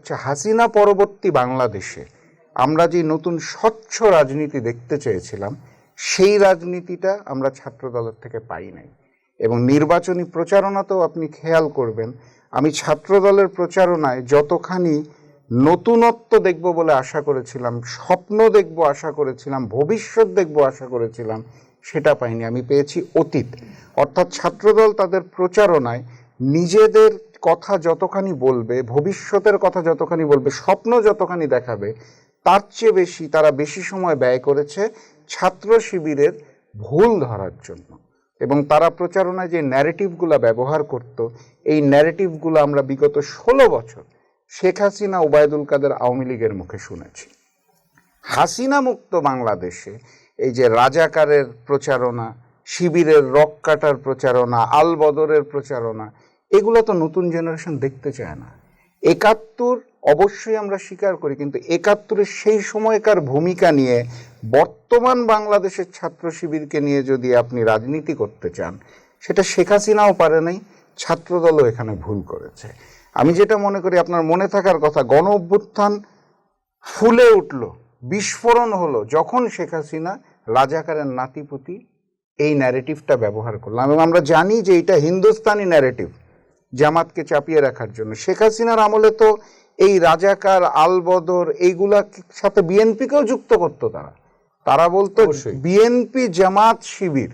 হচ্ছে হাসিনা পরবর্তী বাংলাদেশে আমরা যে নতুন স্বচ্ছ রাজনীতি দেখতে চেয়েছিলাম সেই রাজনীতিটা আমরা ছাত্রদলের থেকে পাই নাই। এবং নির্বাচনী প্রচারণাতেও আপনি খেয়াল করবেন, আমি ছাত্রদলের প্রচারণায় যতখানি নতুনত্ব দেখব বলে আশা করেছিলাম, স্বপ্ন দেখব আশা করেছিলাম, ভবিষ্যৎ দেখব আশা করেছিলাম, সেটা পাইনি। আমি পেয়েছি অতীত। অর্থাৎ ছাত্রদল তাদের প্রচারণায় নিজেদের কথা যতখানি বলবে, ভবিষ্যতের কথা যতখানি বলবে, স্বপ্ন যতখানি দেখাবে, তার চেয়ে বেশি তারা বেশি সময় ব্যয় করেছে ছাত্র শিবিরের ভুল ধরার জন্য। এবং তারা প্রচারণায় যে ন্যারেটিভগুলো ব্যবহার করত, এই ন্যারেটিভগুলো আমরা বিগত 16 বছর শেখ হাসিনা, ওবায়দুল কাদের, আওয়ামী লীগের মুখে শুনেছি। হাসিনা মুক্ত বাংলাদেশে এই যে রাজাকারের প্রচারণা, শিবিরের রক কাটার প্রচারণা, আল বদরের প্রচারণা, এগুলো তো নতুন জেনারেশন দেখতে চায় না। 71 অবশ্যই আমরা স্বীকার করি, কিন্তু 71-এর সেই সময়কার ভূমিকা নিয়ে বর্তমান বাংলাদেশের ছাত্র শিবিরকে নিয়ে যদি আপনি রাজনীতি করতে চান, সেটা শেখ হাসিনাও পারে নাই, ছাত্রদলও এখানে ভুল করেছে। আমি যেটা মনে করি, আপনার মনে থাকার কথা, গণ অভ্যুত্থান ফুলে উঠল, বিস্ফোরণ হলো যখন শেখ হাসিনা রাজাকারের নাতিপুতি এই ন্যারেটিভটা ব্যবহার করলাম। এবং আমরা জানি যে এটা হিন্দুস্তানি ন্যারেটিভ, জামাতকে চাপিয়ে রাখার জন্য। শেখ হাসিনার আমলে তো এই রাজাকার, আলবদর, এইগুলা সাথে বিএনপিকেও যুক্ত করতো। তারা বলতো বিএনপি, জামাত, শিবির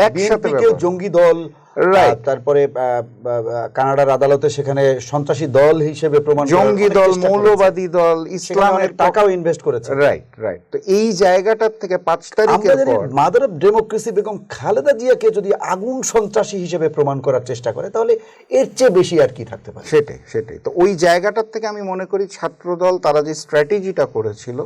একসাথে, জঙ্গি দল, তারপরে কানাডার আদালতে সেখানে সন্ত্রাসী দল হিসেবে প্রমাণ, জঙ্গি দল, মৌলবাদী দল, ইসলামের টাকাও ইনভেস্ট করেছে। রাইট। তো এই জায়গাটার থেকে 5 তারিখের পর mother of democracy Begum Khaleda জিয়াকে যদি আগুন সন্ত্রাসী হিসেবে প্রমাণ করার চেষ্টা করে, তাহলে এর চেয়ে বেশি আর কি থাকতে পারে? সেটাই। তো ওই জায়গাটার থেকে আমি মনে করি ছাত্রদল তারা যে স্ট্র্যাটেজিটা করেছিল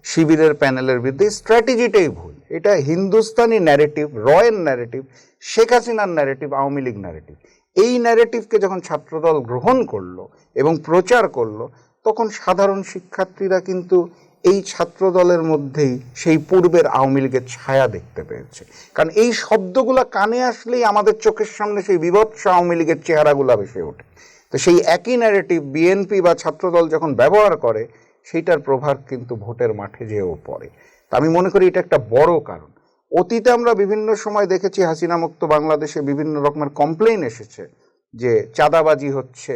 শিবিরের প্যানেলের বিরুদ্ধে, স্ট্র্যাটেজিটাই ভুল। এটা হিন্দুস্তানি ন্যারেটিভ, রয়ের ন্যারেটিভ, শেখ হাসিনার ন্যারেটিভ, আওয়ামী লীগ ন্যারেটিভ। এই ন্যারেটিভকে যখন ছাত্রদল গ্রহণ করলো এবং প্রচার করলো, তখন সাধারণ শিক্ষার্থীরা কিন্তু এই ছাত্রদলের মধ্যেই সেই পূর্বের আওয়ামী লীগের ছায়া দেখতে পেয়েছে। কারণ এই শব্দগুলো কানে আসলেই আমাদের চোখের সামনে সেই বিভৎস আওয়ামী লীগের চেহারাগুলো ভেসে ওঠে। তো সেই একই ন্যারেটিভ বিএনপি বা ছাত্রদল যখন ব্যবহার করে, সেইটার প্রভাব কিন্তু ভোটের মাঠে যেও পড়ে। তা আমি মনে করি এটা একটা বড় কারণ। অতীতে আমরা বিভিন্ন সময় দেখেছি হাসিনা মুক্ত বাংলাদেশে বিভিন্ন রকমের কমপ্লেইন এসেছে যে চাঁদাবাজি হচ্ছে,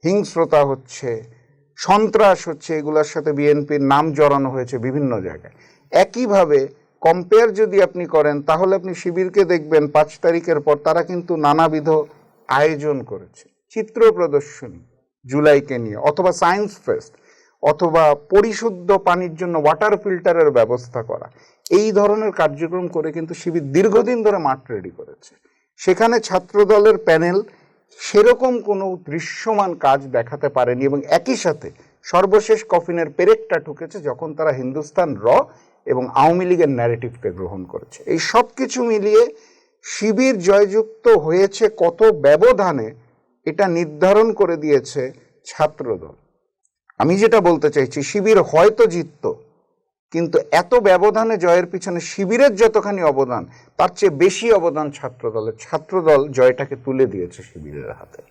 হিংস্রতা হচ্ছে, সন্ত্রাস হচ্ছে, এগুলোর সাথে বিএনপির নাম জড়ানো হয়েছে বিভিন্ন জায়গায়। একইভাবে কম্পেয়ার যদি আপনি করেন, তাহলে আপনি শিবিরকে দেখবেন 5 তারিখের পর তারা কিন্তু নানাবিধ আয়োজন করেছে, চিত্র প্রদর্শনী জুলাইকে নিয়ে, অথবা সায়েন্স ফেস্ট, অথবা পরিশুদ্ধ পানির জন্য ওয়াটার ফিল্টারের ব্যবস্থা করা। এই ধরনের কার্যক্রম করে কিন্তু শিবির দীর্ঘদিন ধরে মাঠ রেডি করেছে। সেখানে ছাত্রদলের প্যানেল সেরকম কোনো দৃশ্যমান কাজ দেখাতে পারেনি। এবং একই সাথে সর্বশেষ কফিনের পেরেকটা ঠুকেছে যখন তারা হিন্দুস্তান র এবং আওয়ামী লীগের ন্যারেটিভকে গ্রহণ করেছে। এই সব কিছু মিলিয়ে শিবির জয়যুক্ত হয়েছে কত ব্যবধানে, এটা নির্ধারণ করে দিয়েছে ছাত্রদল। আমি যেটা বলতে চাইছি, শিবির হয়তো জিততো, কিন্তু এত ব্যবধানে জয়ের পিছনে শিবিরের যতখানি অবদান, তার চেয়ে বেশি অবদান ছাত্রদলের। ছাত্রদল জয়টাকে তুলে দিয়েছে শিবিরের হাতে।